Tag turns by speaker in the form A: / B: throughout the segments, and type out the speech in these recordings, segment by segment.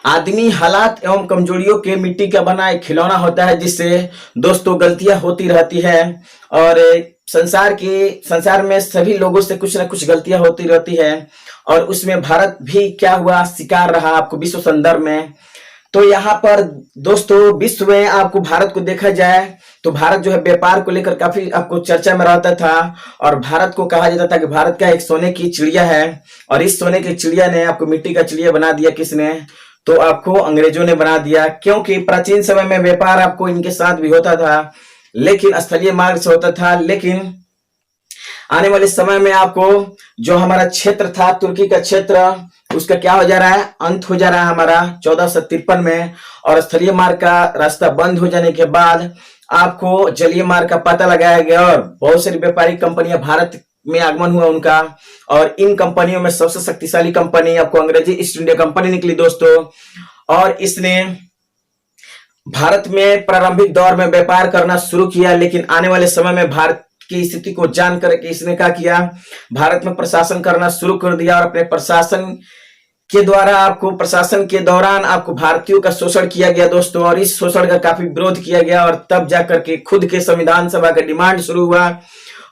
A: आदमी हालात एवं कमजोरियों के मिट्टी का बना एक खिलौना होता है, जिससे दोस्तों गलतियां होती रहती है। और संसार में सभी लोगों से कुछ ना कुछ गलतियां होती रहती है, और उसमें भारत भी क्या हुआ, शिकार रहा आपको विश्व संदर्भ में। तो यहाँ पर दोस्तों विश्व में आपको भारत को देखा जाए तो भारत जो है व्यापार को लेकर काफी आपको चर्चा में रहता था, और भारत को कहा जाता था कि भारत का एक सोने की चिड़िया है। और इस सोने की चिड़िया ने आपको मिट्टी का चिड़िया बना दिया। किसने? तो आपको अंग्रेजों ने बना दिया, क्योंकि प्राचीन समय में व्यापार आपको इनके साथ भी होता था, लेकिन स्थलीय मार्ग से होता था। लेकिन आने वाले समय में आपको जो हमारा क्षेत्र था, तुर्की का क्षेत्र, उसका क्या हो जा रहा है, अंत हो जा रहा है हमारा 1453 में। और स्थलीय मार्ग का रास्ता बंद हो जाने के बाद आपको जलीय मार्ग का पता लगाया गया, और बहुत सारी व्यापारिक कंपनियां भारत में आगमन हुआ उनका। और इन कंपनियों में सबसे शक्तिशाली कंपनी आपको अंग्रेजी ईस्ट इंडिया कंपनी निकली दोस्तों। और इसने भारत में प्रारंभिक दौर में व्यापार करना शुरू किया, लेकिन आने वाले समय में भारत की स्थिति को जान करके इसने क्या किया, भारत में प्रशासन करना शुरू कर दिया। और अपने प्रशासन के दौरान आपको भारतीयों का शोषण किया गया दोस्तों, और इस शोषण का काफी विरोध किया गया। और तब जाकर के खुद के संविधान सभा का डिमांड शुरू हुआ,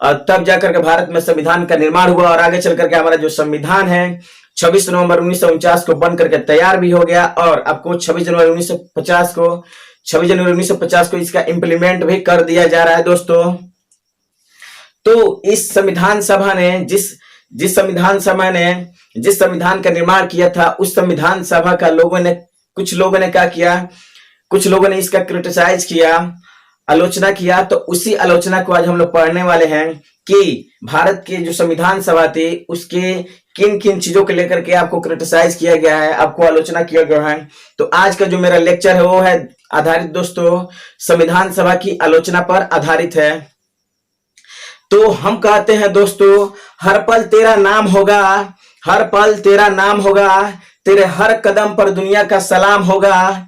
A: और तब जाकर के भारत में संविधान का निर्माण हुआ। और आगे चल करके हमारा जो संविधान है 26 नवंबर 1949 को बन करके तैयार भी हो गया, और आपको 26 जनवरी 1950 को इसका इंप्लीमेंट भी कर दिया जा रहा है दोस्तों। तो इस संविधान सभा ने जिस संविधान का निर्माण किया था, उस संविधान सभा का कुछ लोगों ने क्या किया, कुछ लोगों ने इसका क्रिटिसाइज किया, आलोचना किया। तो उसी आलोचना को आज हम लोग पढ़ने वाले हैं कि भारत के जो संविधान सभा थी उसके किन किन चीजों को लेकर के आपको क्रिटिसाइज किया गया है, आपको आलोचना किया गया है। तो आज का जो मेरा लेक्चर है वो है आधारित दोस्तों संविधान सभा की आलोचना पर आधारित है। तो हम कहते हैं दोस्तों, हर पल तेरा नाम होगा, हर पल तेरा नाम होगा, तेरे हर कदम पर दुनिया का सलाम होगा,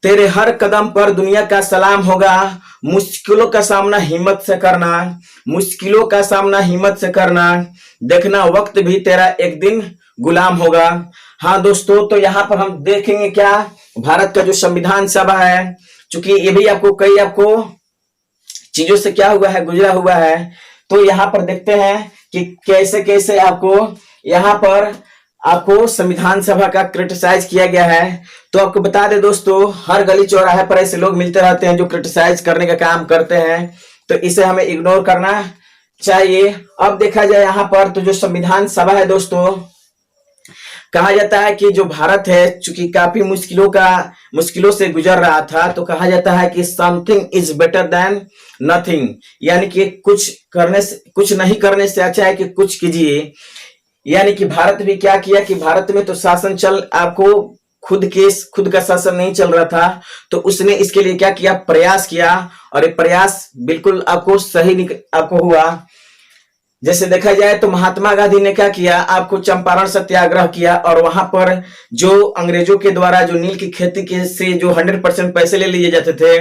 A: तेरे हर कदम पर दुनिया का सलाम होगा। मुश्किलों का सामना हिम्मत से करना, मुश्किलों का सामना हिम्मत से करना, देखना वक्त भी तेरा एक दिन गुलाम होगा। हाँ दोस्तों, तो यहाँ पर हम देखेंगे क्या, भारत का जो संविधान सभा है, चूंकि ये भी आपको चीजों से क्या हुआ है, गुजरा हुआ है। तो यहाँ पर देखते हैं कि कैसे कैसे यहाँ पर आपको संविधान सभा का क्रिटिसाइज किया गया है। तो आपको बता दें दोस्तों, हर गली चौराहे पर ऐसे लोग मिलते रहते हैं जो क्रिटिसाइज करने का काम करते हैं, तो इसे हमें इग्नोर करना चाहिए। अब देखा जाए यहाँ पर, तो जो संविधान सभा है दोस्तों, कहा जाता है कि जो भारत है चूंकि काफी मुश्किलों से गुजर रहा था, तो कहा जाता है कि something is better than nothing, यानी कि कुछ नहीं करने से अच्छा है कि कुछ कीजिए। यानी कि भारत भी क्या किया कि भारत में तो शासन आपको खुद का शासन नहीं चल रहा था, तो उसने इसके लिए क्या किया, प्रयास किया। और ये प्रयास बिल्कुल आपको सही आपको हुआ। जैसे देखा जाए तो महात्मा गांधी ने क्या किया, आपको चंपारण सत्याग्रह किया, और वहां पर जो अंग्रेजों के द्वारा जो नील की खेती के से जो 100% पैसे ले लिए जाते थे,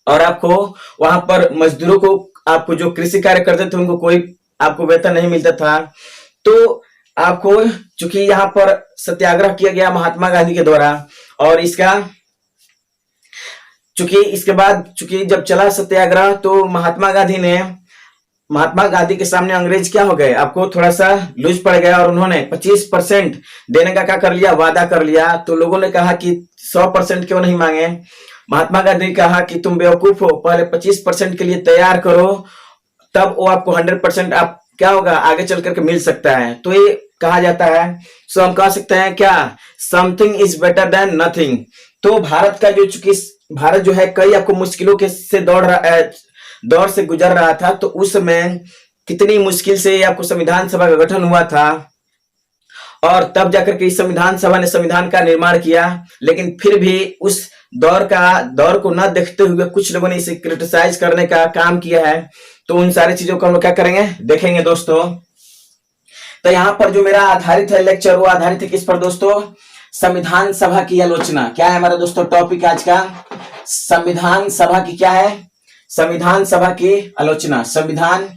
A: और आपको वहां पर मजदूरों को, आपको जो कृषि कार्य करते थे उनको कोई आपको वेतन नहीं मिलता था। तो आपको चूंकि यहाँ पर सत्याग्रह किया गया महात्मा गांधी के द्वारा, और चूंकि जब चला सत्याग्रह, तो महात्मा गांधी के सामने अंग्रेज क्या हो गए, आपको थोड़ा सा लूज पड़ गया, और उन्होंने 25% देने का क्या कर लिया, वादा कर लिया। तो लोगों ने कहा कि 100% क्यों नहीं मांगे। महात्मा गांधी ने कहा कि तुम बेवकूफ हो, पहले 25% के लिए तैयार करो, तब वो आपको 100% आप क्या होगा आगे चल करके मिल सकता है। तो ये कहा जाता है। सो हम कह सकते हैं क्या, something is better than nothing. तो भारत का जो चूंकि भारत जो है कई आपको मुश्किलों के से दौर से गुजर रहा था, तो उस समय कितनी मुश्किल से आपको संविधान सभा का गठन हुआ था, और तब जाकर के इस संविधान सभा ने संविधान का निर्माण किया। लेकिन फिर भी उस दौर को न देखते हुए कुछ लोगों ने इसे क्रिटिसाइज करने का काम किया है। तो उन सारी चीजों को हम लोग क्या करेंगे, देखेंगे दोस्तों। तो यहाँ पर जो मेरा आधारित है लेक्चर, वो आधारित है किस पर दोस्तों, संविधान सभा की आलोचना। क्या है हमारा दोस्तों टॉपिक आज का, संविधान सभा की क्या है, संविधान सभा की आलोचना। संविधान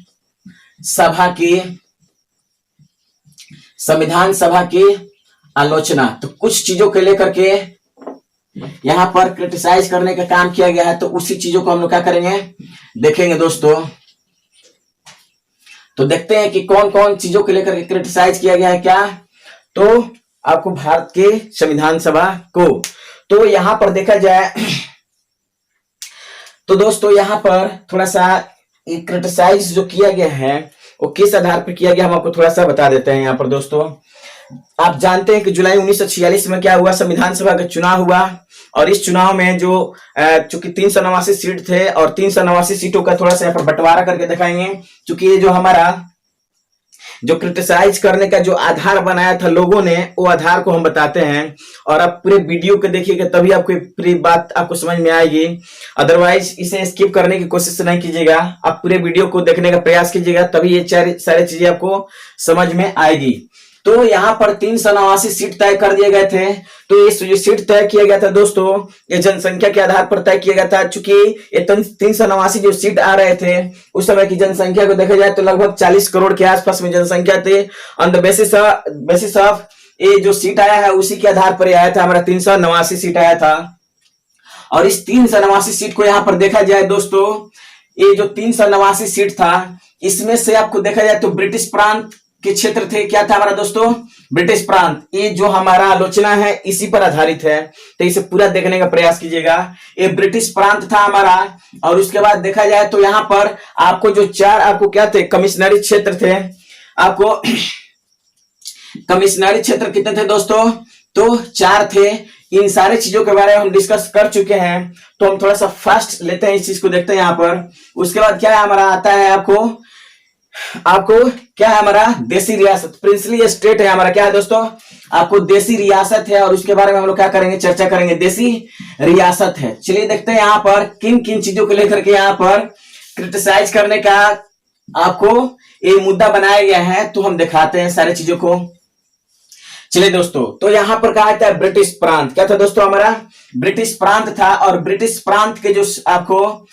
A: सभा की आलोचना। तो कुछ चीजों को लेकर के यहाँ पर क्रिटिसाइज करने का काम किया गया है, तो उसी चीजों को हम लोग क्या करेंगे, देखेंगे दोस्तों। तो देखते हैं कि कौन कौन चीजों को लेकर के क्रिटिसाइज किया गया है क्या, तो आपको भारत के संविधान सभा को। तो यहां पर देखा जाए तो दोस्तों यहाँ पर थोड़ा सा क्रिटिसाइज जो किया गया है वो किस आधार पर किया गया, हम आपको थोड़ा सा बता देते हैं। यहाँ पर दोस्तों आप जानते हैं कि जुलाई 1946 में क्या हुआ, संविधान सभा का चुनाव हुआ, और इस चुनाव में जो चूंकि 389 सीट थे और 389 सीटों का थोड़ा सा यहाँ पर बंटवारा करके दिखाएंगे। चूंकि ये जो हमारा जो क्रिटिसाइज करने का जो आधार बनाया था लोगों ने, वो आधार को हम बताते हैं, और आप पूरे वीडियो को देखिएगा तभी आपको पूरी बात आपको समझ में आएगी। अदरवाइज इसे स्किप करने की कोशिश नहीं कीजिएगा, आप पूरे वीडियो को देखने का प्रयास कीजिएगा, तभी ये सारी चीजें आपको समझ में आएगी। तो यहाँ पर 389 सीट तय कर दिए गए थे। तो इस जो सीट तय किया गया था दोस्तों, ये जनसंख्या के आधार पर तय किया गया था। चूंकि ये 389 जो सीट आ रहे थे, उस समय की जनसंख्या को देखा जाए तो लगभग 40 करोड़ के आसपास में जनसंख्या थी। ऑन द बेसिस ऑफ ये जो सीट आया है उसी के आधार पर आया था, हमारा 389 सीट आया था। और इस 389 सीट को यहाँ पर देखा जाए दोस्तों, ये जो 389 सीट था, इसमें से आपको देखा जाए तो ब्रिटिश प्रांत के क्षेत्र थे। क्या था हमारा दोस्तों, ब्रिटिश प्रांत। ये जो हमारा आलोचना है इसी पर आधारित है, तो इसे पूरा देखने का प्रयास कीजिएगा। ये ब्रिटिश प्रांत था हमारा। और उसके बाद देखा जाए तो यहाँ पर आपको जो 4 आपको क्या थे, कमिश्नरी क्षेत्र थे। आपको कमिश्नरी क्षेत्र कितने थे दोस्तों, तो 4 थे। इन सारे चीजों के बारे में हम डिस्कस कर चुके हैं, तो हम थोड़ा सा फास्ट लेते हैं, इस चीज को देखते हैं यहाँ पर। उसके बाद क्या हमारा आता है, आपको क्या है, हमारा देसी रियासत, प्रिंसली स्टेट है हमारा। क्या है दोस्तों, आपको देसी रियासत है, और उसके बारे में हम लोग क्या करेंगे, चर्चा करेंगे। देसी रियासत है। चलिए देखते हैं यहाँ पर किन किन चीजों को लेकर के यहाँ पर क्रिटिसाइज करने का आपको ये मुद्दा बनाया गया है, तो हम दिखाते हैं सारी चीजों को। चलिए दोस्तों, तो यहां पर कहा था ब्रिटिश प्रांत। क्या था दोस्तों, हमारा ब्रिटिश प्रांत था। और ब्रिटिश प्रांत के जो आपको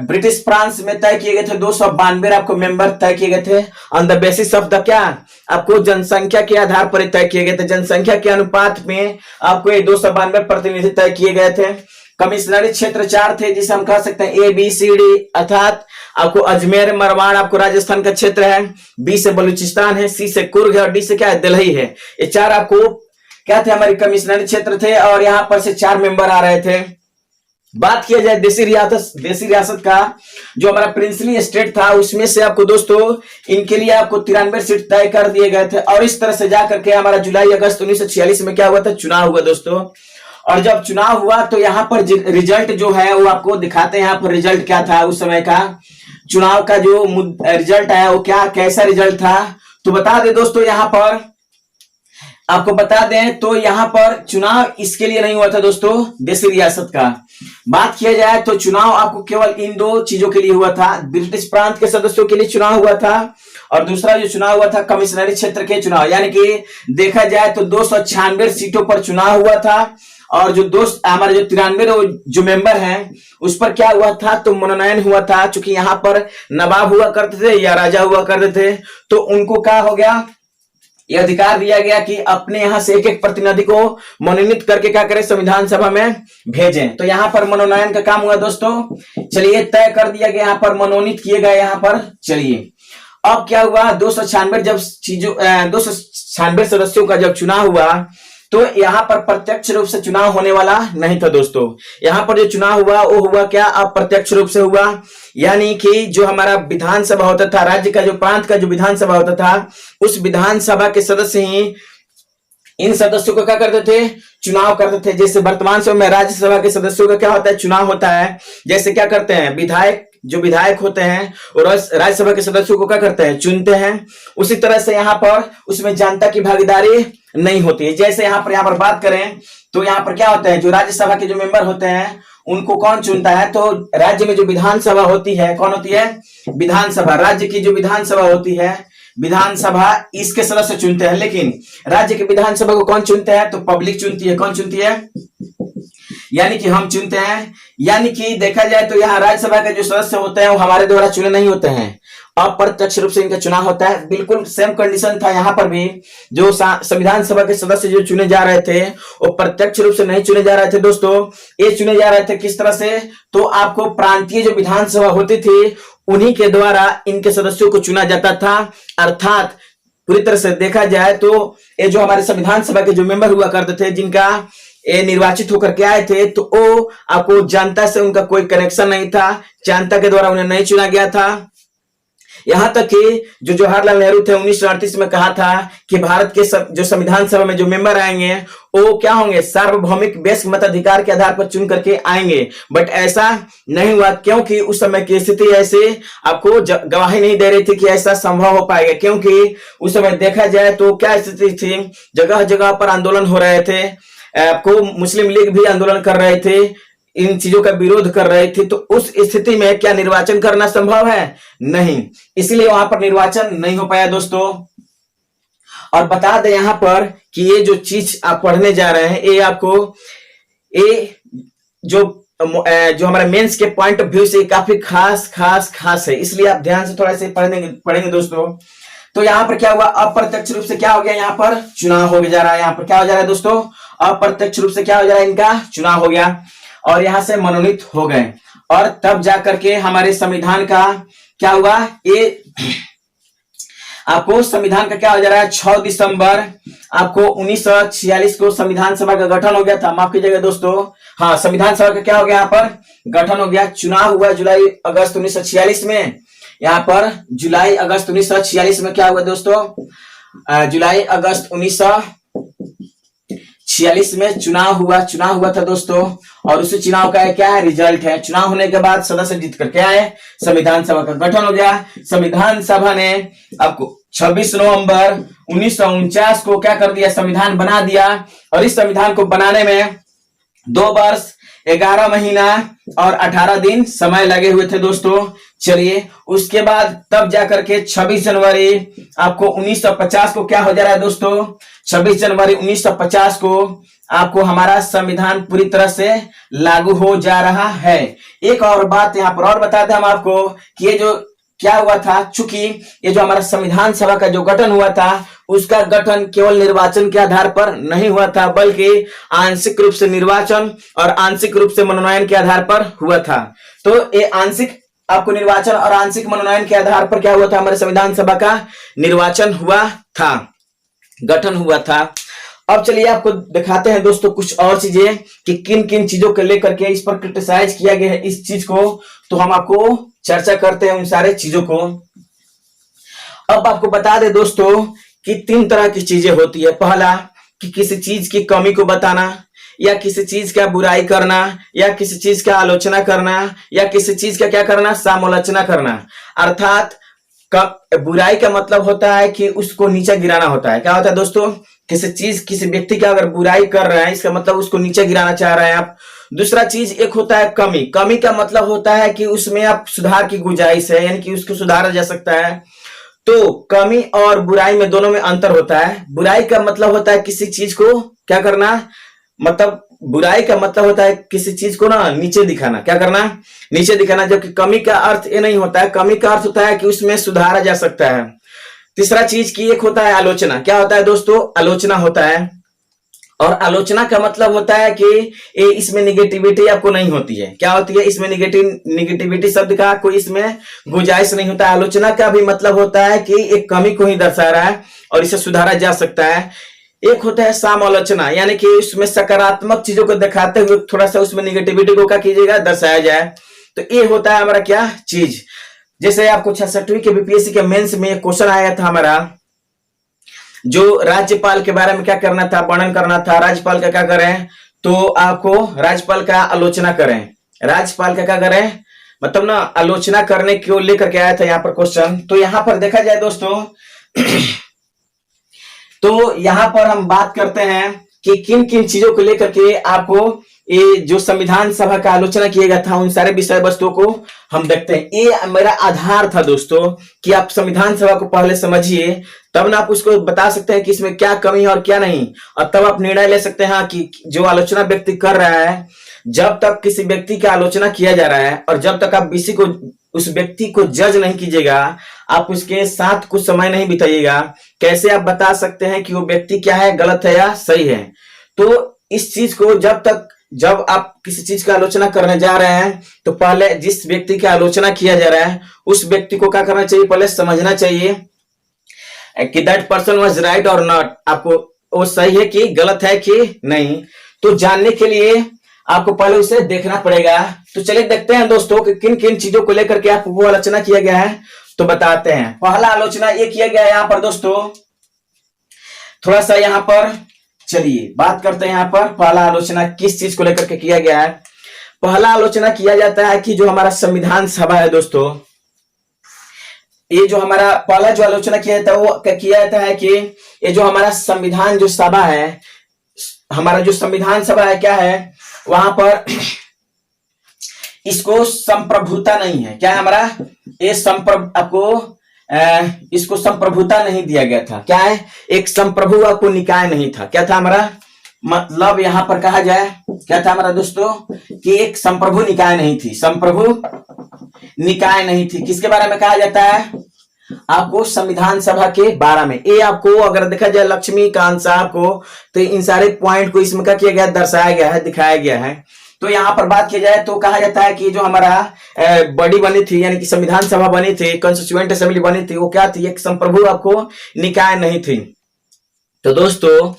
A: ब्रिटिश प्रांत में तय किए गए थे 292 आपको मेंबर तय किए गए थे, on the basis of the क्या, आपको जनसंख्या के आधार पर तय किए गए थे। जनसंख्या के अनुपात में आपको ये 292 प्रतिनिधि तय किए गए थे। कमिश्नरी क्षेत्र 4 थे, जिसे हम कह सकते हैं ABCD, अर्थात आपको अजमेर मरवाड़ आपको राजस्थान का क्षेत्र है, B से बलूचिस्तान है, C से कुर्ग है, और D से क्या है, दिल्ली है। ये 4 आपको क्या थे, हमारे कमिश्नरी क्षेत्र थे, और यहां पर से 4 मेंबर आ रहे थे। बात किया जाए देसी रियासत का, जो हमारा प्रिंसली स्टेट था, उसमें से आपको दोस्तों इनके लिए आपको 93 सीट तय कर दिए गए थे। और इस तरह से जाकर के हमारा जुलाई अगस्त 1946 में क्या हुआ था, चुनाव हुआ दोस्तों। और जब चुनाव हुआ तो यहाँ पर रिजल्ट जो है वो आपको दिखाते हैं। यहाँ पर रिजल्ट क्या था, उस समय का चुनाव का जो रिजल्ट आया वो क्या, कैसा रिजल्ट था, तो बता दे दोस्तों। यहाँ पर आपको बता दें तो यहाँ पर चुनाव इसके लिए नहीं हुआ था दोस्तों, देसी रियासत का। बात किया जाए तो चुनाव आपको केवल इन 2 चीजों के लिए हुआ था। ब्रिटिश प्रांत के सदस्यों के लिए चुनाव हुआ था, और दूसरा जो चुनाव हुआ था कमिश्नरी क्षेत्र के चुनाव। यानी कि देखा जाए तो 296 सीटों पर चुनाव हुआ था। और जो हमारे जो 93 जो मेंबर हैं उस पर क्या हुआ था, तो मनोनयन हुआ था। चूंकि यहाँ पर नवाब हुआ करते थे या राजा हुआ करते थे, तो उनको क्या हो गया, ये अधिकार दिया गया कि अपने यहां से एक प्रतिनिधि को मनोनीत करके क्या करें, संविधान सभा में भेजें। तो यहाँ पर मनोनयन का काम हुआ दोस्तों। चलिए तय कर दिया गया, यहाँ पर मनोनीत किए गए। यहाँ पर चलिए अब क्या हुआ, 296 सदस्यों का जब चुनाव हुआ, तो यहाँ पर प्रत्यक्ष रूप से चुनाव होने वाला नहीं था दोस्तों। यहाँ पर जो चुनाव हुआ वो हुआ क्या, अप्रत्यक्ष रूप से हुआ। यानी कि जो हमारा विधानसभा होता था, राज्य का जो प्रांत का जो विधानसभा होता था, उस विधानसभा के सदस्य ही इन सदस्यों को क्या करते थे, चुनाव करते थे। जैसे वर्तमान समय में राज्यसभा के सदस्यों का क्या होता है, चुनाव होता है। जैसे क्या करते हैं, विधायक होते हैं और राज्यसभा के सदस्यों को क्या करते हैं, चुनते हैं। उसी तरह से यहाँ पर उसमें जनता की भागीदारी नहीं होती है। जैसे यहाँ पर बात करें तो यहाँ पर क्या होता है, जो राज्यसभा के जो मेंबर होते हैं उनको कौन चुनता है, तो राज्य में जो विधानसभा होती है, कौन होती है, विधानसभा। राज्य की जो विधानसभा होती है, विधानसभा, इसके सदस्य चुनते हैं। लेकिन राज्य की विधानसभा को कौन चुनते हैं, तो पब्लिक चुनती है। कौन चुनती है, यानी कि हम चुनते हैं। यानी कि देखा जाए तो यहाँ राज्यसभा के जो सदस्य होते हैं वो हमारे द्वारा चुने नहीं होते हैं, अप्रत्यक्ष रूप से इनका चुनाव होता है। बिल्कुल सेम कंडीशन था यहाँ पर भी। जो संविधान सभा के सदस्य जो चुने जा रहे थे वो प्रत्यक्ष रूप से नहीं चुने जा रहे थे दोस्तों। ये चुने जा रहे थे किस तरह से, तो आपको प्रांतीय जो विधानसभा होती थी उन्हीं के द्वारा इनके सदस्यों को चुना जाता था। अर्थात पूरी तरह से देखा जाए तो ये जो हमारे संविधान सभा के जो मेंबर हुआ करते थे, जिनका ये निर्वाचित होकर के आए थे, तो वो आपको जनता से उनका कोई कनेक्शन नहीं था, जनता के द्वारा उन्हें नहीं चुना गया था। यहां तक कि जो जवाहरलाल नेहरू थे 1938 में कहा था कि भारत के जो संविधान सभा में जो मेंबर आएंगे वो क्या होंगे, सार्वभौमिक वयस्क मताधिकार के आधार पर चुन करके आएंगे। बट ऐसा नहीं हुआ, क्योंकि उस समय की स्थिति ऐसे आपको गवाही नहीं दे रही थी कि ऐसा संभव हो पाएगा। क्योंकि उस समय देखा जाए तो क्या स्थिति थी, जगह जगह पर आंदोलन हो रहे थे, आपको मुस्लिम लीग भी आंदोलन कर रहे थे, इन चीजों का विरोध कर रहे थे। तो उस स्थिति में क्या निर्वाचन करना संभव है? नहीं, इसलिए वहां पर निर्वाचन नहीं हो पाया दोस्तों। और बता दें यहां पर कि ये जो चीज आप पढ़ने जा रहे हैं, ये आपको ये जो हमारे मेंस के पॉइंट ऑफ व्यू से काफी खास है, इसलिए आप ध्यान से थोड़ा से पढ़ेंगे दोस्तों। तो यहाँ पर क्या हुआ, अप्रत्यक्ष रूप से क्या हो गया, यहाँ पर चुनाव हो जा रहा है। यहाँ पर क्या हो जा रहा है दोस्तों, अप्रत्यक्ष रूप से क्या हो जा रहा है, इनका चुनाव हो गया और यहां से मनोनीत हो गए। और तब जाकर के हमारे संविधान का क्या हुआ, ये आपको संविधान का क्या हो जा रहा है, 6 दिसंबर आपको 1946 को संविधान सभा का गठन हो गया था। माफ कीजिएगा दोस्तों, हाँ, संविधान सभा का क्या हो गया, यहाँ पर गठन हो गया। चुनाव हुआ जुलाई अगस्त 1946 में। यहाँ पर जुलाई अगस्त 1946 में क्या हुआ दोस्तों, जुलाई अगस्त 1946 में चुनाव हुआ था दोस्तों। और उसी चुनाव का क्या है, रिजल्ट है। चुनाव होने के बाद सदस्य जीत कर क्या है, संविधान सभा का गठन हो गया। संविधान सभा ने आपको 26 नवंबर 1949 को क्या कर दिया, संविधान बना दिया। और इस संविधान को बनाने में 2 वर्ष 11 महीना और 18 दिन समय लगे हुए थे दोस्तों। चलिए, उसके बाद तब जाकर के 26 जनवरी आपको 1950 को क्या हो जा रहा है दोस्तों, 26 जनवरी 1950 को आपको हमारा संविधान पूरी तरह से लागू हो जा रहा है। एक और बात यहाँ पर और बताते हम आपको कि ये जो क्या हुआ था, चूंकि ये जो हमारा संविधान सभा का जो गठन हुआ था, उसका गठन केवल निर्वाचन के आधार पर नहीं हुआ था, बल्कि आंशिक रूप से निर्वाचन और आंशिक रूप से मनोनयन के आधार पर हुआ था। तो ये आंशिक आपको निर्वाचन और आंशिक मनोनयन के आधार पर क्या हुआ था, हमारे संविधान सभा का निर्वाचन हुआ था, गठन हुआ था। अब चलिए आपको दिखाते हैं दोस्तों कुछ और चीजें कि किन किन चीजों को लेकर के इस पर क्रिटिसाइज किया गया है इस चीज को। तो हम आपको चर्चा करते हैं उन सारे चीजों को। अब आपको बता दें दोस्तों कि 3 तरह की चीजें होती है। पहला कि किसी चीज की कमी को बताना, या किसी चीज का बुराई करना, या किसी चीज का आलोचना करना, या किसी चीज का क्या करना, समालोचना करना। अर्थात बुराई का मतलब होता है कि उसको नीचे गिराना होता है। क्या होता है दोस्तों, किसी व्यक्ति का अगर बुराई कर रहे हैं, इसका मतलब उसको नीचे गिराना चाह रहे हैं आप। दूसरा चीज एक होता है कमी। कमी का मतलब होता है कि उसमें आप सुधार की गुंजाइश है, यानी कि उसको सुधारा जा सकता है। तो कमी और बुराई में दोनों में अंतर होता है। बुराई का मतलब होता है किसी चीज को क्या करना, मतलब बुराई का मतलब होता है किसी चीज को ना नीचे दिखाना, क्या करना, नीचे दिखाना। जबकि कमी का अर्थ ये नहीं होता है, कमी का अर्थ होता है कि उसमें सुधारा जा सकता है। तीसरा चीज की एक होता है आलोचना। क्या होता है दोस्तों, आलोचना होता है। और आलोचना का मतलब होता है कि इसमें निगेटिविटी आपको नहीं होती है। क्या होती है, इसमें निगेटिविटी शब्द का कोई इसमें गुंजाइश नहीं होता है। आलोचना का भी मतलब होता है कि एक कमी को ही दर्शा रहा है और इसे सुधारा जा सकता है। एक होता है समालोचना, यानी कि उसमें सकारात्मक चीजों को दिखाते हुए थोड़ा सा उसमें निगेटिविटी को क्या कीजिएगा, दर्शाया जाए। तो ये होता है हमारा क्या चीज। जैसे आपको 66वीं के बीपीएससी के मेंस में एक क्वेश्चन आया था हमारा, जो राज्यपाल के बारे में क्या करना था, वर्णन करना था। राज्यपाल का क्या करें, तो आपको राज्यपाल का आलोचना करें। राज्यपाल का क्या करें, मतलब ना आलोचना करने को लेकर के आया था यहाँ पर क्वेश्चन। तो यहाँ पर देखा जाए दोस्तों तो यहाँ पर हम बात करते हैं कि किन किन चीजों को लेकर के आपको ये जो संविधान सभा का आलोचना किया गया था, उन सारे विषय वस्तुओं को हम देखते हैं। ये मेरा आधार था दोस्तों कि आप संविधान सभा को पहले समझिए, तब ना आप उसको बता सकते हैं कि इसमें क्या कमी है और क्या नहीं, और तब आप निर्णय ले सकते हैं कि जो आलोचना व्यक्ति कर रहा है, जब तक किसी व्यक्ति की आलोचना किया जा रहा है और जब तक आप उस व्यक्ति को जज नहीं कीजिएगा, आप उसके साथ कुछ समय नहीं बिताइएगा, कैसे आप बता सकते हैं कि वो व्यक्ति क्या है, गलत है या सही है। तो इस चीज को जब आप किसी चीज का आलोचना करने जा रहे हैं तो पहले जिस व्यक्ति की आलोचना किया जा रहा है उस व्यक्ति को क्या करना चाहिए, पहले समझना चाहिए कि दैट पर्सन वाज राइट और नॉट, आपको वो सही है कि गलत है कि नहीं। तो जानने के लिए आपको पहले उसे देखना पड़ेगा। तो चलिए देखते हैं दोस्तों कि किन किन चीजों को लेकर के आपको आलोचना किया गया है, तो बताते हैं। पहला आलोचना ये किया गया है यहाँ पर दोस्तों, थोड़ा सा यहाँ पर चलिए बात करते हैं। यहाँ पर पहला आलोचना किस चीज को लेकर के किया गया है। पहला आलोचना किया जाता है कि जो हमारा संविधान सभा है दोस्तों, ये जो हमारा पहला जो आलोचना किया जाता है वो किया जाता है कि ये जो हमारा संविधान जो सभा है, हमारा जो संविधान सभा है क्या है, वहां पर इसको संप्रभुता नहीं है। क्या है हमारा ये आपको इसको संप्रभुता नहीं दिया गया था। क्या है, एक संप्रभु आपको निकाय नहीं था। क्या था हमारा मतलब, यहां पर कहा जाए क्या था हमारा दोस्तों कि एक संप्रभु निकाय नहीं थी, संप्रभु निकाय नहीं थी। किसके बारे में कहा जाता है आपको, संविधान सभा के बारे में। ये आपको अगर देखा जाए लक्ष्मीकांत साहब को, तो इन सारे पॉइंट को इसमें क्या किया गया, दर्शाया गया है, दिखाया गया है। तो यहाँ पर बात किया जाए तो कहा जाता है कि जो हमारा बॉडी बनी थी, यानी कि संविधान सभा बनी थी, कॉन्स्टिट्यूएंट असेंबली बनी थी, वो क्या थी, एक संप्रभु आपको निकाय नहीं थी। तो दोस्तों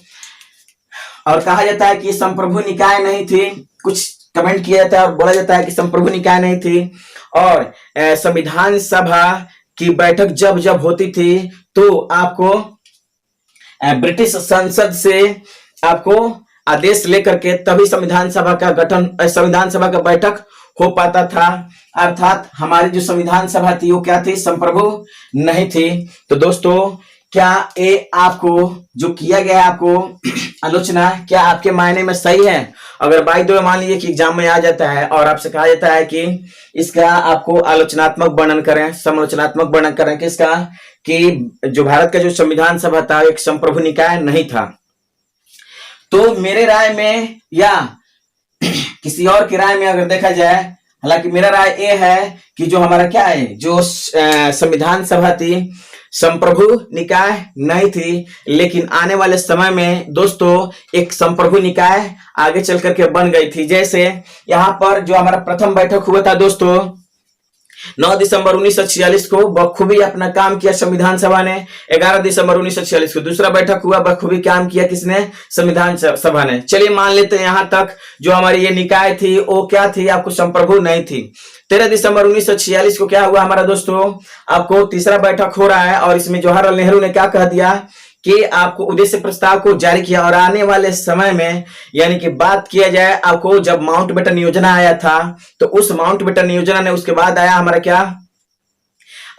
A: और कहा जाता है कि संप्रभु निकाय नहीं थी, कुछ कमेंट किया जाता है और बोला जाता है कि संप्रभु निकाय नहीं थी। और संविधान सभा की बैठक जब जब होती थी तो आपको ब्रिटिश संसद से आपको आदेश लेकर के तभी संविधान सभा का गठन, संविधान सभा का बैठक हो पाता था। अर्थात हमारी जो संविधान सभा थी वो क्या थी, संप्रभु नहीं थी। तो दोस्तों क्या ये आपको जो किया गया है आपको आलोचना, क्या आपके मायने में सही है? अगर बाई दो मान लीजिए कि एग्जाम में आ जाता है और आपसे कहा जाता है कि इसका आपको आलोचनात्मक वर्णन करें, समालोचनात्मक वर्णन करें किसका, कि जो भारत का जो संविधान सभा था एक संप्रभु निकाय नहीं था। तो मेरे राय में या किसी और की राय में अगर देखा जाए, हालांकि मेरा राय ये है कि जो हमारा क्या है, जो संविधान सभा थी संप्रभु निकाय नहीं थी, लेकिन आने वाले समय में दोस्तों एक संप्रभु निकाय आगे चल करके बन गई थी। जैसे यहाँ पर जो हमारा प्रथम बैठक हुआ था दोस्तों 9 दिसंबर 1946 को, बखूबी अपना काम किया संविधान सभा ने। 11 दिसंबर 1946 को दूसरा बैठक हुआ, बखूबी काम किया किसने, संविधान सभा ने। चलिए मान लेते हैं यहाँ तक जो हमारी ये निकाय थी वो क्या थी, आपको संप्रभु नहीं थी। 13 दिसंबर 1946 को क्या हुआ हमारा दोस्तों, आपको तीसरा बैठक हो रहा है और इसमें जवाहरलाल नेहरू ने क्या कह दिया कि आपको उद्देश्य प्रस्ताव को जारी किया। और आने वाले समय में यानी कि बात किया जाए आपको जब माउंटबेटन योजना आया था, तो उस माउंटबेटन योजना ने उसके बाद आया हमारा क्या,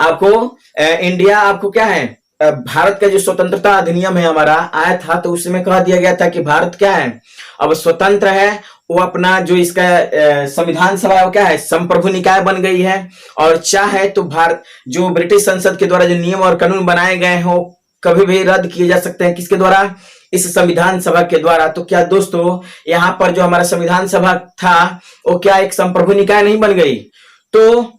A: आपको इंडिया आपको क्या है, भारत का जो स्वतंत्रता अधिनियम है हमारा आया था, तो उसमें कह दिया गया था कि भारत क्या है अब स्वतंत्र है, वो अपना जो इसका संविधान सभा है वो क्या है, संप्रभु निकाय बन गई है। और चाहे तो भारत जो ब्रिटिश संसद के द्वारा जो नियम और कानून बनाए गए हो कभी भी रद्द किए जा सकते हैं, किसके द्वारा, इस संविधान सभा के द्वारा। तो क्या दोस्तों यहाँ पर जो हमारा संविधान सभा था वो क्या एक संप्रभु निकाय नहीं बन गई? तो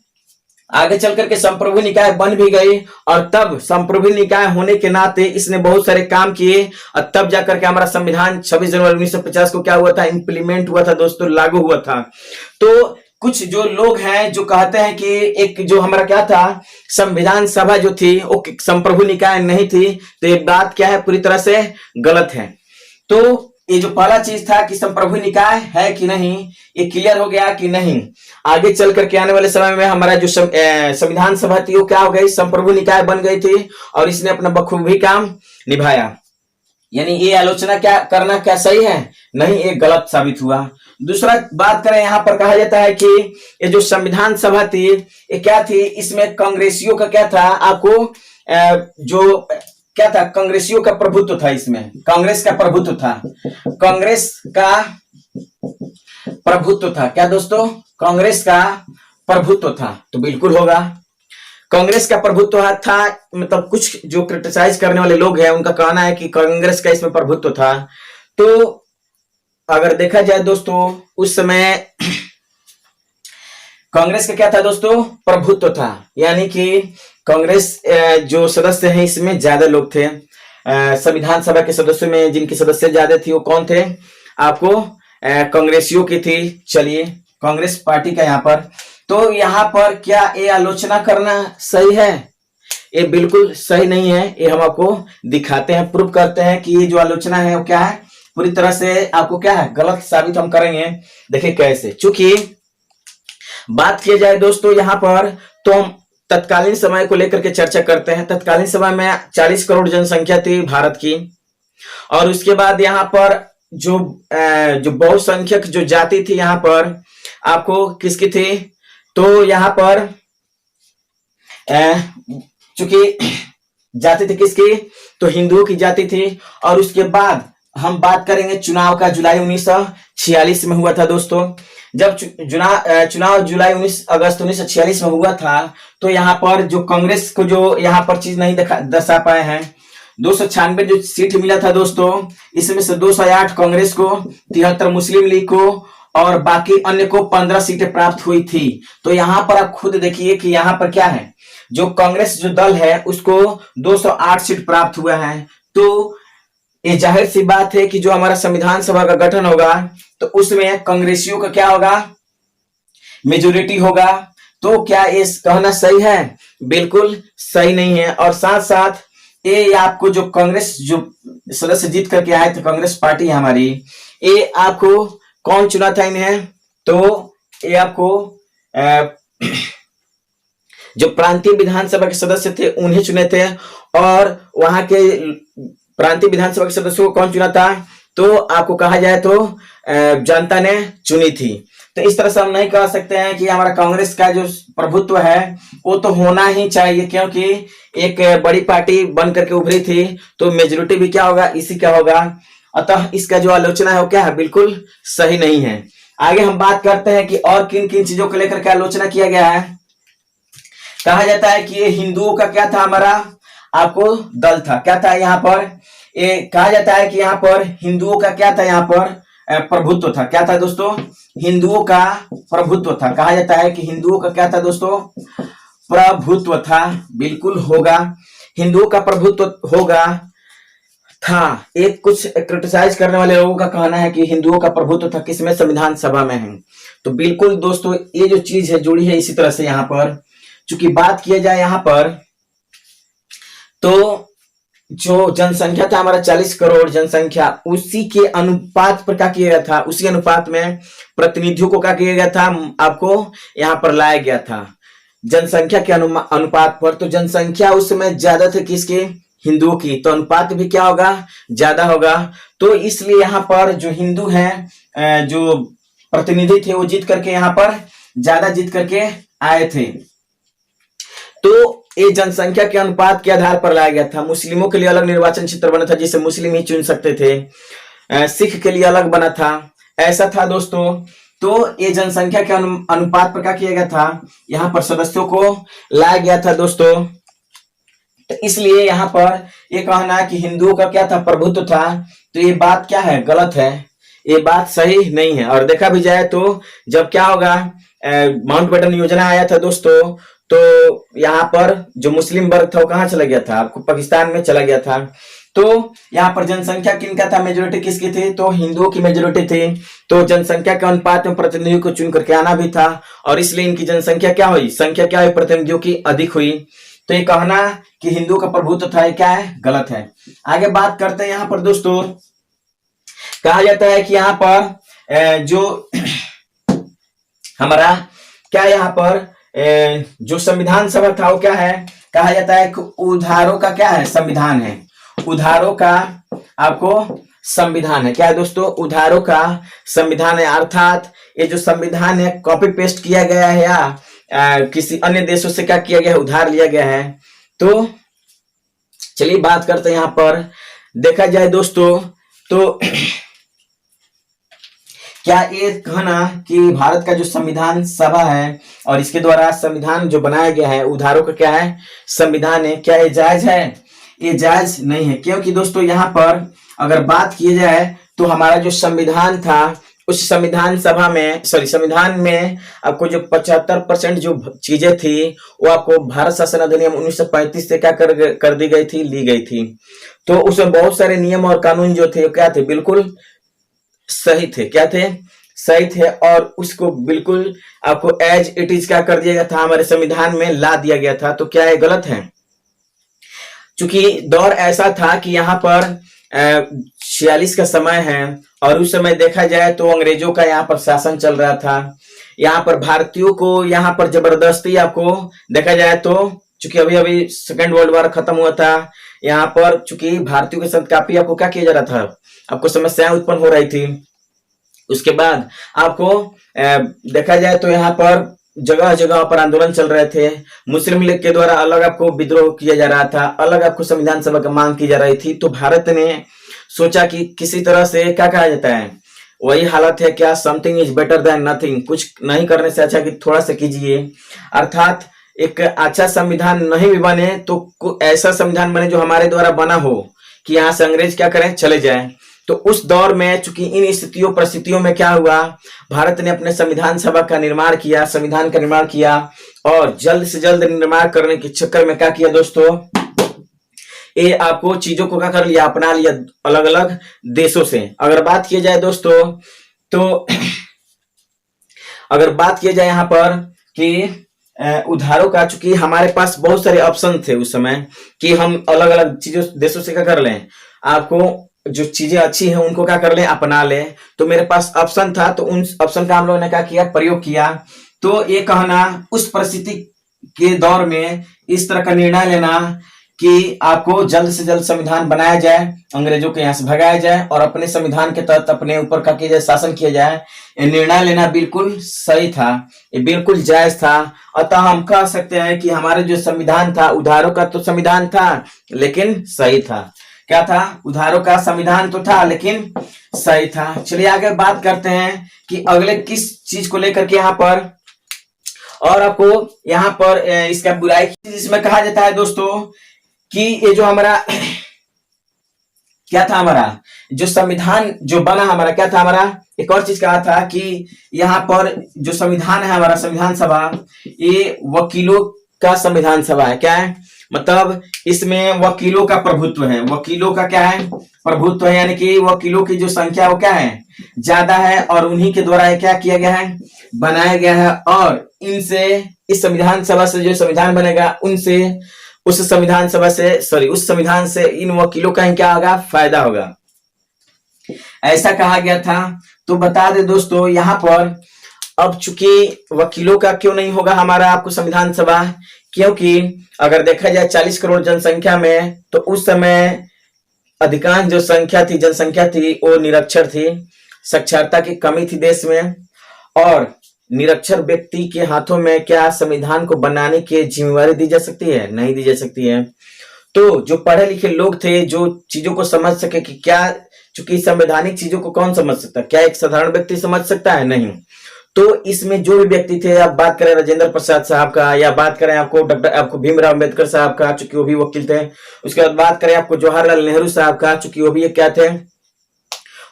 A: आगे चल करके संप्रभु निकाय बन भी गई और तब संप्रभु निकाय होने के नाते इसने बहुत सारे काम किए और तब जाकर के हमारा संविधान 26 जनवरी 1950 को क्या हुआ था, इंप्लीमेंट हुआ था दोस्तों, लागू हुआ था। तो कुछ जो लोग हैं जो कहते हैं कि एक जो हमारा क्या था संविधान सभा जो थी वो संप्रभु निकाय नहीं थी, तो ये बात क्या है, पूरी तरह से गलत है। तो ये जो पहला चीज था कि संप्रभु निकाय है कि नहीं, ये क्लियर हो गया कि नहीं। आगे चल करके आने वाले समय में हमारा जो संविधान सभा थी वो क्या हो गई, संप्रभु निकाय बन गई थी और इसने अपना बखूबी काम निभाया। यानी ये आलोचना क्या करना क्या सही है, नहीं, ये गलत साबित हुआ। दूसरा बात करें, यहाँ पर कहा जाता है कि ये जो संविधान सभा थी ये क्या थी, इसमें कांग्रेसियों का क्या था, आपको जो क्या था, कांग्रेसियों का प्रभुत्व था, इसमें कांग्रेस का प्रभुत्व था, कांग्रेस का प्रभुत्व था। क्या दोस्तों, कांग्रेस का प्रभुत्व था, तो बिल्कुल होगा कांग्रेस का प्रभुत्व था। मतलब कुछ जो क्रिटिसाइज करने वाले लोग हैं उनका कहना है कि कांग्रेस का इसमें प्रभुत्व था। तो अगर देखा जाए दोस्तों उस समय कांग्रेस का क्या था दोस्तों, प्रभुत्व था, यानी कि कांग्रेस जो सदस्य हैं इसमें ज्यादा लोग थे। संविधान सभा के सदस्यों में जिनकी सदस्य ज्यादा थी वो कौन थे, आपको कांग्रेसियों की थी। चलिए, कांग्रेस पार्टी का यहाँ पर, तो यहाँ पर क्या ये आलोचना करना सही है, ये बिल्कुल सही नहीं है। ये हम आपको दिखाते हैं, प्रूव करते हैं कि ये जो आलोचना है वो क्या है, पूरी तरह से आपको क्या है, गलत साबित हम करेंगे। देखिए कैसे, चूंकि बात किया जाए दोस्तों यहाँ पर, तो हम तत्कालीन समय को लेकर के चर्चा करते हैं। तत्कालीन समय में 40 करोड़ जनसंख्या थी भारत की, और उसके बाद यहाँ पर जो बहुसंख्यक जो जाति थी यहाँ पर आपको किसकी थी, तो यहाँ पर चूंकि जाति थी किसकी, तो हिंदुओं की जाति थी। और उसके बाद हम बात करेंगे चुनाव का, जुलाई 1946 में हुआ था दोस्तों। जब चुनाव जुलाई 19 अगस्त 1946 में हुआ था, तो यहाँ पर जो कांग्रेस को जो यहाँ पर चीज नहीं दर्शा पाए हैं, 296 जो सीट मिला था दोस्तों, इसमें से 208 कांग्रेस को, 73 मुस्लिम लीग को, और बाकी अन्य को 15 सीटें प्राप्त हुई थी। तो यहाँ पर आप खुद देखिए कि यहाँ पर क्या है, जो कांग्रेस जो दल है उसको 208 सीट प्राप्त हुआ है। तो ये जाहिर सी बात है कि जो हमारा संविधान सभा का गठन होगा तो उसमें कांग्रेसियों का क्या होगा, मेजोरिटी होगा। तो क्या ये कहना सही है, बिल्कुल सही नहीं है। और साथ साथ ये आपको जो कांग्रेस जो सदस्य जीत करके आए थे, कांग्रेस पार्टी हमारी, ये आपको कौन चुना था इन्हें, तो ये आपको जो प्रांतीय विधानसभा के सदस्य थे उन्हें चुने थे। और वहां के प्रांतीय विधानसभा के सदस्यों को कौन चुना था, तो आपको कहा जाए तो जनता ने चुनी थी। तो इस तरह से हम नहीं कह सकते हैं कि हमारा कांग्रेस का जो प्रभुत्व है वो तो होना ही चाहिए, क्योंकि एक बड़ी पार्टी बन करके उभरी थी, तो मेजोरिटी भी क्या होगा, इसी का होगा। अतः इसका जो आलोचना है वो क्या है, बिल्कुल सही नहीं है। आगे हम बात करते हैं कि और किन किन चीजों को लेकर के आलोचना किया गया है। कहा जाता है कि ये हिंदुओं का क्या था, हमारा आपको दल था, क्या था यहाँ पर, ये कहा जाता है कि यहाँ पर हिंदुओं का क्या था, यहाँ पर प्रभुत्व था। क्या था दोस्तों, हिंदुओं का प्रभुत्व था। कहा जाता है कि हिंदुओं का क्या था दोस्तों, प्रभुत्व था। बिल्कुल होगा, हिंदुओं का प्रभुत्व होगा था। एक कुछ क्रिटिसाइज करने वाले लोगों का कहना है कि हिंदुओं का प्रभुत्व था किसमें, संविधान सभा में है। तो बिल्कुल दोस्तों ये जो चीज है जुड़ी है इसी तरह से। यहाँ पर चूंकि बात किया जाए यहाँ पर, तो जो जनसंख्या था हमारा 40 करोड़ जनसंख्या, उसी के अनुपात पर क्या किया गया था, उसी अनुपात में प्रतिनिधियों को क्या किया गया था, आपको यहाँ पर लाया गया था जनसंख्या के अनुपात पर। तो जनसंख्या उस समय ज्यादा थे किसके, हिंदुओं की, तो अनुपात भी क्या होगा, ज्यादा होगा। तो इसलिए यहाँ पर जो हिंदू हैं, जो प्रतिनिधि थे वो जीत करके यहाँ पर ज्यादा जीत करके आए थे। तो ये जनसंख्या के अनुपात के आधार पर लाया गया था। मुस्लिमों के लिए अलग निर्वाचन क्षेत्र बना था जिसे मुस्लिम ही चुन सकते थे, सिख के लिए अलग बना था, ऐसा था दोस्तों। तो ये जनसंख्या के अनुपात पर क्या किया गया था, यहाँ पर सदस्यों को लाया गया था दोस्तों। तो इसलिए यहाँ पर ये कहना है कि हिंदुओं का क्या था, प्रभुत्व था, तो ये बात क्या है, गलत है, ये बात सही नहीं है। और देखा भी जाए तो जब क्या होगा, माउंटबेटन योजना आया था दोस्तों, तो यहाँ पर जो मुस्लिम वर्ग था वो कहाँ चला गया था, आपको पाकिस्तान में चला गया था। तो यहाँ पर जनसंख्या किनका था, मेजोरिटी किसकी थी, तो हिंदुओं की मेजोरिटी थी। तो जनसंख्या के अनुपात में प्रतिनिधियों को चुन करके आना भी था, और इसलिए इनकी जनसंख्या क्या हुई, संख्या क्या हुई, प्रतिनिधियों की अधिक हुई। तो ये कहना कि हिंदुओं का प्रभुत्व था, ये क्या है, गलत है। आगे बात करते हैं यहाँ पर दोस्तों, कहा जाता है कि यहाँ पर जो हमारा क्या यहाँ पर जो संविधान सभा था वो क्या है, कहा जाता है कि उधारों का क्या है, संविधान है। उधारों का आपको संविधान है, क्या है दोस्तों, उधारों का संविधान है। अर्थात ये जो संविधान है कॉपी पेस्ट किया गया है या किसी अन्य देशों से क्या किया गया है, उधार लिया गया है। तो चलिए बात करते हैं यहाँ पर। देखा जाए दोस्तों तो क्या ये कहना कि भारत का जो संविधान सभा है और इसके द्वारा संविधान जो बनाया गया है उधारों का क्या है, संविधान है, क्या ये जायज है, ये जायज नहीं है। क्योंकि दोस्तों यहाँ पर अगर बात की जाए तो हमारा जो संविधान था उस संविधान सभा में संविधान में आपको जो 75% जो चीजें थी वो आपको भारत शासन अधिनियम 1935 से क्या कर दी गई थी, ली गई थी। तो उसमें बहुत सारे नियम और कानून जो थे क्या थे, बिल्कुल सही थे। क्या थे? सही थे। और उसको बिल्कुल आपको एज इट इज क्या कर दिया गया था, हमारे संविधान में ला दिया गया था। तो क्या ये गलत है? चूंकि दौर ऐसा था कि यहाँ पर 46 का समय है और उस समय देखा जाए तो अंग्रेजों का यहाँ पर शासन चल रहा था। यहाँ पर भारतीयों को यहाँ पर जबरदस्ती आपको देखा जाए तो, चूंकि अभी अभी सेकेंड वर्ल्ड वॉर खत्म हुआ था, यहाँ पर चूंकि भारतीयों के साथ काफी आपको क्या किया जा रहा था, आपको समस्याएं उत्पन्न हो रही थी। उसके बाद आपको देखा जाए तो यहाँ पर जगह जगह पर आंदोलन चल रहे थे। मुस्लिम लीग के द्वारा अलग आपको विद्रोह किया जा रहा था, अलग आपको संविधान सभा की मांग की जा रही थी। तो भारत ने सोचा कि किसी तरह से क्या कहा जाता है, वही हालत है क्या, something is better than nothing, कुछ नहीं करने से अच्छा कि थोड़ा सा कीजिए। अर्थात एक अच्छा संविधान नहीं भी बने तो ऐसा संविधान बने जो हमारे द्वारा बना हो कि यहाँ से अंग्रेज क्या करें, चले जाएं। तो उस दौर में चूंकि इन स्थितियों परिस्थितियों में क्या हुआ, भारत ने अपने संविधान सभा का निर्माण किया, संविधान का निर्माण किया और जल्द से जल्द निर्माण करने के चक्कर में क्या किया दोस्तों, ये आपको चीजों को क्या कर लिया, अपना लिया अलग अलग देशों से। अगर बात किया जाए दोस्तों तो अगर बात किया जाए यहाँ पर कि उधारों का, चूंकि हमारे पास बहुत सारे ऑप्शन थे उस समय कि हम अलग अलग चीजों देशों से क्या कर लें, आपको जो चीजें अच्छी हैं उनको क्या कर लें, अपना ले। तो मेरे पास ऑप्शन था, तो उन ऑप्शन का हम लोगों ने क्या किया, प्रयोग किया। तो ये कहना उस परिस्थिति के दौर में इस तरह का निर्णय लेना कि आपको जल्द से जल्द संविधान बनाया जाए, अंग्रेजों के यहाँ से भगाया जाए और अपने संविधान के तहत अपने ऊपर का किया जाए, शासन किया जाए, ये निर्णय लेना बिल्कुल सही था, ये बिल्कुल जायज था। अतः हम कह सकते हैं कि हमारा जो संविधान था, उधारों का तो संविधान था लेकिन सही था। क्या था? उधारों का संविधान तो था लेकिन सही था। चलिए आगे बात करते हैं कि अगले किस चीज को लेकर के यहाँ पर, और आपको यहाँ पर इसका बुराई जिसमें कहा जाता है दोस्तों कि ये जो हमारा क्या था, हमारा जो संविधान जो बना हमारा क्या था, हमारा एक और चीज कहा था कि यहाँ पर जो संविधान है हमारा संविधान सभा, ये वकीलों का संविधान सभा है। क्या है मतलब, इसमें वकीलों का प्रभुत्व है। वकीलों का क्या है, प्रभुत्व है, यानी कि वकीलों की जो संख्या वो क्या है, ज्यादा है और उन्हीं के द्वारा क्या किया गया है, बनाया गया है। और इनसे, इस संविधान सभा से जो संविधान बनेगा उनसे, उस संविधान सभा से उस संविधान से इन वकीलों का ही क्या होगा, फायदा होगा, ऐसा कहा गया था। तो बता दे दोस्तों यहाँ पर, अब चूंकि वकीलों का क्यों नहीं होगा हमारा आपको संविधान सभा, क्योंकि अगर देखा जाए 40 करोड़ जनसंख्या में, तो उस समय अधिकांश जो संख्या थी, जनसंख्या थी, वो निरक्षर थी, साक्षरता की कमी थी देश में। और निरक्षर व्यक्ति के हाथों में क्या संविधान को बनाने की जिम्मेवारी दी जा सकती है? नहीं दी जा सकती है। तो जो पढ़े लिखे लोग थे, जो चीजों को समझ सके कि क्या, चूंकि संवैधानिक चीजों को कौन समझ सकता है, क्या एक साधारण व्यक्ति समझ सकता है? नहीं। तो इसमें जो भी व्यक्ति थे, आप बात करें राजेंद्र प्रसाद साहब का, या बात करें आपको भीमराव अम्बेडकर साहब का, चूंकि वो भी वकील थे। उसके बाद बात करें आपको जवाहरलाल नेहरू साहब का, चूंकि वो भी क्या थे,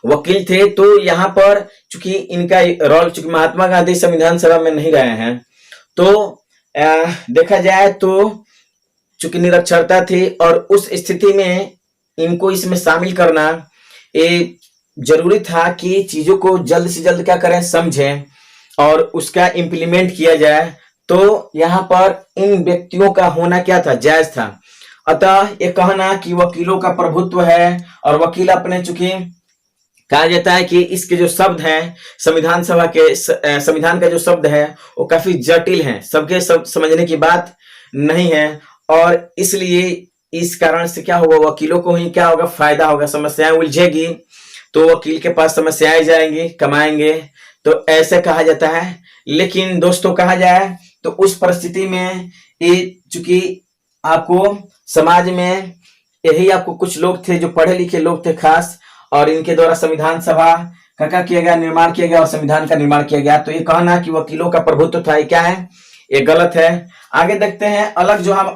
A: वकील थे। तो यहाँ पर चूंकि इनका रोल, चूंकि महात्मा गांधी संविधान सभा में नहीं रहे हैं, तो देखा जाए तो चूंकि निरक्षरता थी और उस स्थिति में इनको इसमें शामिल करना ये जरूरी था कि चीजों को जल्द से जल्द क्या करें, समझें और उसका इम्प्लीमेंट किया जाए। तो यहाँ पर इन व्यक्तियों का होना क्या था, जायज था। अतः ये कहना कि वकीलों का प्रभुत्व है और वकील अपने, चूंकि कहा जाता है कि इसके जो शब्द हैं संविधान सभा के, संविधान का जो शब्द है वो काफी जटिल है, सबके सब समझने की बात नहीं है। और इसलिए इस कारण से क्या होगा, वकीलों को ही क्या होगा, फायदा होगा, समस्याएं उलझेगी तो वकील के पास समस्याएं जाएंगी, कमाएंगे, तो ऐसे कहा जाता है। लेकिन दोस्तों कहा जाए तो उस परिस्थिति में ये, चूंकि आपको समाज में यही आपको कुछ लोग थे जो पढ़े लिखे लोग थे खास, और इनके द्वारा संविधान सभा का क्या किया गया, निर्माण किया गया और संविधान का निर्माण किया गया। तो ये कहना कि वकीलों का प्रभुत्व था, ये क्या है, ये गलत है। आगे देखते हैं अलग जो हम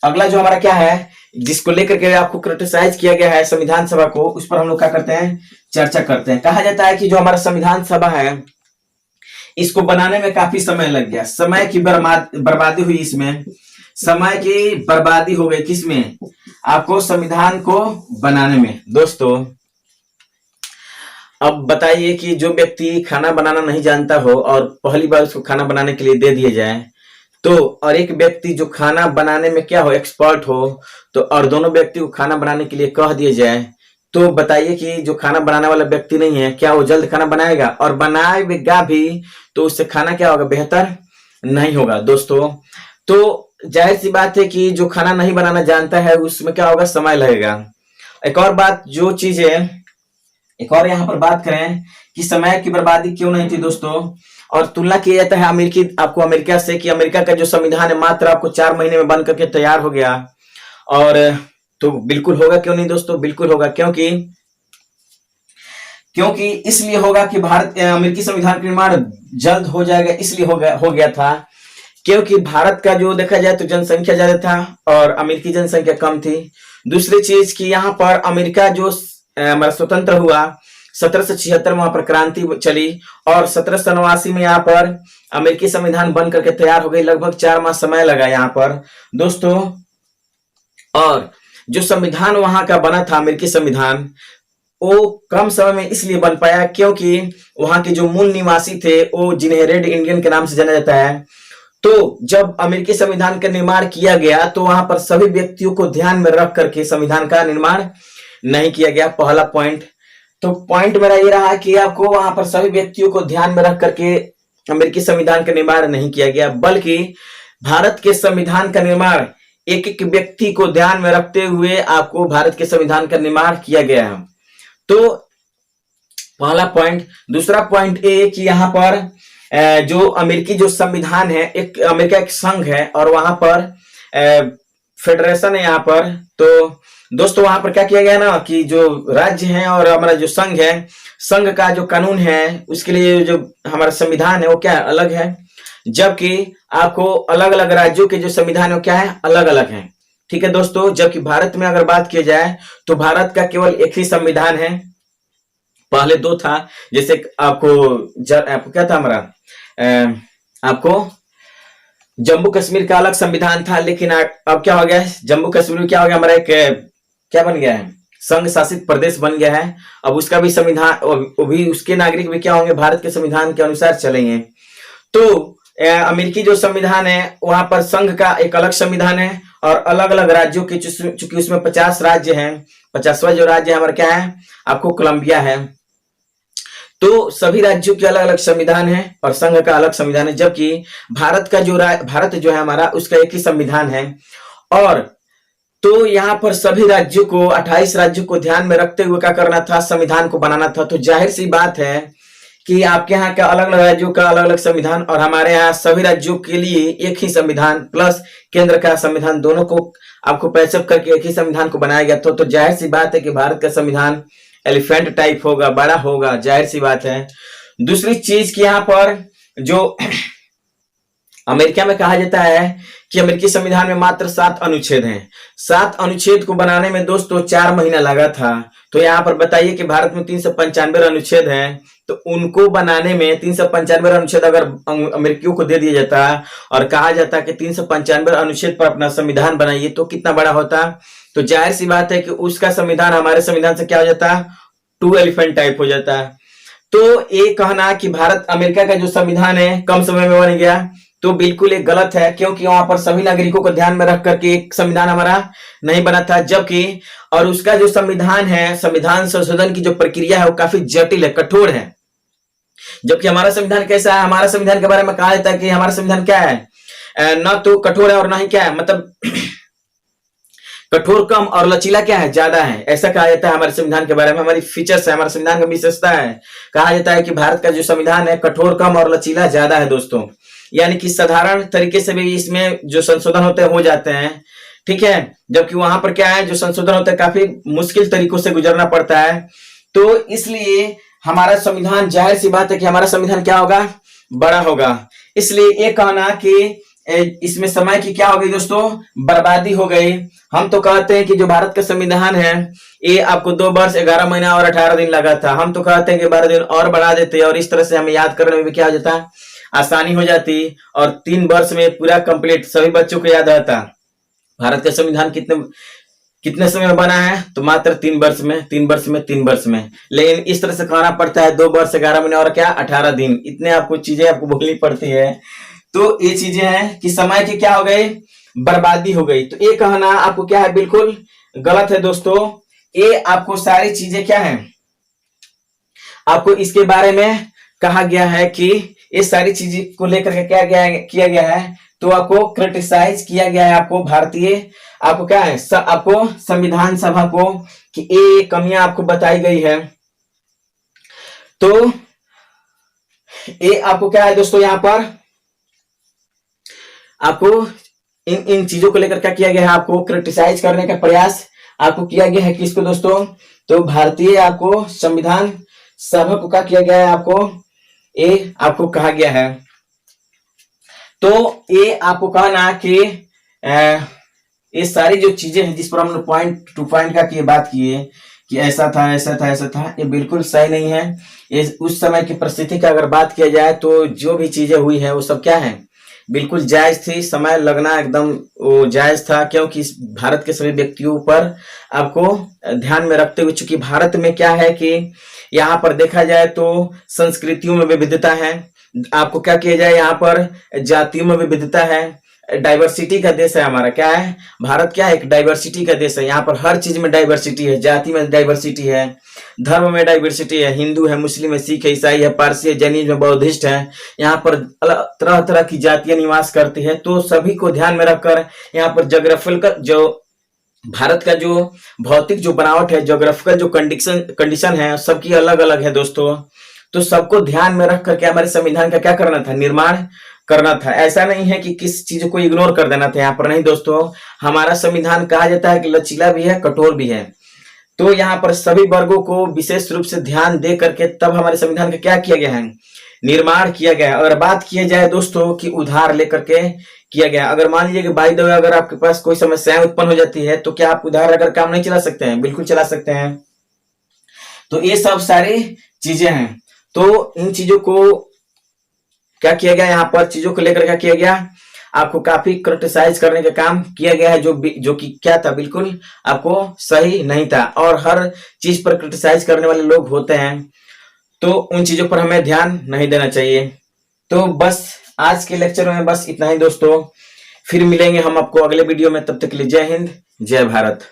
A: अगला जो हमारा क्या है, जिसको लेकर के आपको क्रिटिसाइज किया गया है संविधान सभा को, उस पर हम लोग क्या करते हैं, चर्चा करते हैं। कहा जाता है कि जो हमारा संविधान सभा है, इसको बनाने में काफी समय लग गया, समय की बर्बादी हुई, इसमें समय की बर्बादी हो गई। किसमें? आपको संविधान को बनाने में। दोस्तों अब बताइए कि जो व्यक्ति खाना बनाना नहीं जानता हो और पहली बार उसको खाना बनाने के लिए दे दिया जाए तो, और एक व्यक्ति जो खाना बनाने में क्या हो, एक्सपर्ट हो, तो और दोनों व्यक्ति को खाना बनाने के लिए कह दिया जाए, तो बताइए कि जो खाना बनाने वाला व्यक्ति नहीं है, क्या वो जल्द खाना बनाएगा? और बनाएगा भी तो उससे खाना क्या होगा, बेहतर नहीं होगा। दोस्तों तो जाहिर सी बात है कि जो खाना नहीं बनाना जानता है उसमें क्या होगा, समय लगेगा। एक और बात, जो चीजें एक और यहाँ पर बात करें कि समय की बर्बादी क्यों नहीं थी दोस्तों, और तुलना किया जाता है अमेरिका से, कि अमेरिका का जो संविधान है मात्र आपको 4 महीने में बन करके तैयार हो गया। और तो बिल्कुल होगा, क्यों नहीं दोस्तों, बिल्कुल होगा। क्योंकि इसलिए होगा कि अमेरिकी संविधान का निर्माण जल्द हो जाएगा, इसलिए हो गया था क्योंकि भारत का जो देखा जाए तो जनसंख्या ज्यादा था और अमेरिकी जनसंख्या कम थी। दूसरी चीज कि यहाँ पर अमेरिका जो हमारा स्वतंत्र हुआ 1776 में, वहां पर क्रांति चली और 1789 में यहाँ पर अमेरिकी संविधान बन करके तैयार हो गई। लगभग 4 माह समय लगा यहाँ पर दोस्तों। और जो संविधान वहां का बना था, अमेरिकी संविधान, वो कम समय में इसलिए बन पाया क्योंकि वहां के जो मूल निवासी थे वो जिन्हें रेड इंडियन के नाम से जाना जाता है, तो जब अमेरिकी संविधान का निर्माण किया गया तो वहां पर सभी व्यक्तियों को ध्यान में रख करके संविधान का निर्माण नहीं किया गया। पहला पॉइंट। तो पॉइंट मेरा ये रहा कि आपको वहां पर सभी व्यक्तियों को ध्यान में रख करके अमेरिकी संविधान का निर्माण नहीं किया गया, बल्कि भारत के संविधान का निर्माण एक एक व्यक्ति को ध्यान में रखते हुए आपको भारत के संविधान का निर्माण किया गया है। तो पहला पॉइंट। दूसरा पॉइंट ये कि यहाँ पर जो अमेरिकी जो संविधान है, अमेरिका एक संघ है और वहां पर फेडरेशन है यहाँ पर। तो दोस्तों वहां पर क्या किया गया ना कि जो राज्य है और हमारा जो संघ है, संघ का जो कानून है उसके लिए जो हमारा संविधान है वो क्या है, अलग है, जबकि आपको अलग अलग राज्यों के जो संविधान है वो क्या है, अलग अलग है। ठीक है दोस्तों। जबकि भारत में अगर बात की जाए तो भारत का केवल एक ही संविधान है, पहले 2 था। जैसे आपको क्या था हमारा, आपको जम्मू कश्मीर का अलग संविधान था, लेकिन अब क्या हो गया, जम्मू कश्मीर में क्या हो गया, हमारा एक क्या बन गया है, संघ शासित प्रदेश बन गया है। अब उसका भी संविधान, वो भी उसके नागरिक भी क्या होंगे, भारत के संविधान के अनुसार चलेंगे। तो अमेरिकी जो संविधान है वहां पर संघ का एक अलग संविधान है और अलग अलग राज्यों के, चूंकि उसमें 50 राज्य हैं, 50वां जो राज्य हमारा क्या है, आपको कोलंबिया है। तो सभी राज्यों के अलग अलग संविधान है और संघ का अलग संविधान है, जबकि भारत जो है हमारा, उसका एक ही संविधान है। और तो यहाँ पर सभी राज्यों को, 28 राज्यों को ध्यान में रखते हुए क्या करना था, संविधान को बनाना था। तो जाहिर सी बात है कि आपके यहाँ का अलग अलग राज्यों का अलग अलग संविधान और हमारे यहाँ सभी राज्यों के लिए एक ही संविधान प्लस केंद्र का संविधान, दोनों को आपको पैचअप करके एक ही संविधान को बनाया गया। तो जाहिर सी बात है कि भारत का संविधान एलिफेंट टाइप होगा, बड़ा होगा, जाहिर सी बात है। दूसरी चीज कि यहाँ पर जो अमेरिका में कहा जाता है कि अमेरिकी संविधान में मात्र 7 अनुच्छेद हैं। 7 अनुच्छेद को बनाने में दोस्तों 4 महीना लगा था। तो यहाँ पर बताइए कि भारत में 395 अनुच्छेद हैं, तो उनको बनाने में 395 अनुच्छेद अगर अमेरिकियों को दे दिया जाता और कहा जाता कि 395 अनुच्छेद पर अपना संविधान बनाइए तो कितना बड़ा होता। तो जाहिर सी बात है कि उसका संविधान हमारे संविधान से क्या हो जाता, 2 एलिफेंट टाइप हो जाता। तो ये कहना कि भारत अमेरिका का जो संविधान है कम समय में बन गया, तो बिल्कुल एक गलत है, क्योंकि वहां पर सभी नागरिकों को ध्यान में रख करके एक संविधान हमारा नहीं बना था। जबकि और उसका जो संविधान है, संविधान संशोधन की जो प्रक्रिया है वो काफी जटिल है, कठोर है। जबकि हमारा संविधान कैसा है, हमारा संविधान के बारे में कहा जाता है कि हमारा संविधान क्या है, ना तो कठोर है और ना ही क्या है, मतलब कठोर कम और लचीला क्या है, ज्यादा है, ऐसा कहा जाता है हमारे संविधान के बारे में। हमारी फीचर्स है, हमारे संविधान का विशेषता है। कहा जाता है कि भारत का जो संविधान है कठोर कम और लचीला ज्यादा है दोस्तों, यानी कि साधारण तरीके से भी इसमें जो संशोधन होते हैं हो जाते हैं, ठीक है। जबकि वहां पर क्या है, जो संशोधन होता है काफी मुश्किल तरीकों से गुजरना पड़ता है। तो इसलिए हमारा संविधान, जाहिर सी बात है कि हमारा संविधान क्या होगा, बड़ा होगा। इसलिए ये कहना कि इसमें समय की क्या हो गई दोस्तों, बर्बादी हो गई। हम तो कहते हैं कि जो भारत का संविधान है ये आपको 2 वर्ष 11 महीना और 18 दिन लगा था। हम तो कहते हैं कि 12 दिन और बढ़ा देते और इस तरह से हमें याद करने में भी क्या हो जाता, आसानी हो जाती और 3 वर्ष में पूरा कंप्लीट सभी बच्चों को याद रहता। भारत का संविधान कितने समय में बना है, तो मात्र 3 वर्ष में, 3 वर्ष में, 3 वर्ष में। लेकिन इस तरह से कहना पड़ता है 2 वर्ष 11 महीने और क्या 18 दिन, इतने आपको चीजें आपको बोलनी पड़ती है। तो ये चीजें हैं कि समय की क्या हो गई, बर्बादी हो गई। तो ये कहना आपको क्या है, बिल्कुल गलत है दोस्तों। ये आपको सारी चीजें क्या है, आपको इसके बारे में कहा गया है कि ये सारी चीजें को लेकर के क्या किया गया है, तो आपको क्रिटिसाइज किया गया है आपको भारतीय, आपको क्या है, आपको संविधान सभा को कि ये कमियां आपको बताई गई है। तो ये आपको क्या है दोस्तों, यहां पर आपको इन चीजों को लेकर क्या किया गया है, आपको क्रिटिसाइज करने का प्रयास आपको किया गया है। किसको दोस्तों, तो भारतीय आपको संविधान सभा को क्या किया गया है, आपको ये आपको कहा गया है। तो ये आपको कहना कि ये सारी जो चीजें हैं जिस पर हमने पॉइंट टू पॉइंट का की बात किए कि ऐसा था ऐसा था ऐसा था, ये बिल्कुल सही नहीं है। ये उस समय की परिस्थिति का अगर बात किया जाए तो जो भी चीजें हुई है वो सब क्या है, बिल्कुल जायज थी। समय लगना एकदम वो जायज था, क्योंकि इस भारत के सभी व्यक्तियों पर आपको ध्यान में रखते हुए, चूंकि भारत में क्या है कि यहाँ पर देखा जाए तो संस्कृतियों में विविधता है, आपको क्या किया जाए, यहाँ पर जातियों में विविधता है, डाइवर्सिटी का देश है हमारा। क्या है भारत, क्या है, एक डाइवर्सिटी का देश है। यहाँ पर हर चीज में डाइवर्सिटी है, जाति में डाइवर्सिटी है, धर्म में डाइवर्सिटी है, हिंदू है, मुस्लिम है, सिख है, ईसाई है, पारसी है, जैनिज्म है, बौद्धिस्ट है। यहाँ पर तरह तरह की जातियां निवास करती है। तो सभी को ध्यान में रखकर यहाँ पर जोग्राफिकल जो भारत का जो भौतिक जो बनावट है, जोग्राफिकल जो कंडीशन है, सबकी अलग अलग है दोस्तों। तो सबको ध्यान में रख करके हमारे संविधान का क्या करना था, निर्माण करना था। ऐसा नहीं है कि किस चीज को इग्नोर कर देना था, यहाँ पर नहीं दोस्तों। हमारा संविधान कहा जाता है कि लचीला भी है, कठोर भी है। तो यहाँ पर सभी वर्गों को विशेष रूप से ध्यान दे करके तब हमारे संविधान का क्या किया गया है, निर्माण किया गया है। अगर बात किया जाए दोस्तों कि उधार लेकर के किया गया, अगर मान लीजिए कि बाय द वे अगर आपके पास कोई समस्याएं उत्पन्न हो जाती है तो क्या आप उधार लेकर काम नहीं चला सकते हैं, बिल्कुल चला सकते हैं। तो ये सब सारी चीजें हैं। तो इन चीजों को क्या किया गया, यहाँ पर चीजों को लेकर क्या किया गया, आपको काफी क्रिटिसाइज करने का काम किया गया है, जो कि क्या था, बिल्कुल आपको सही नहीं था। और हर चीज पर क्रिटिसाइज करने वाले लोग होते हैं, तो उन चीजों पर हमें ध्यान नहीं देना चाहिए। तो बस आज के लेक्चर में बस इतना ही दोस्तों, फिर मिलेंगे हम आपको अगले वीडियो में। तब तक के लिए जय हिंद, जय भारत।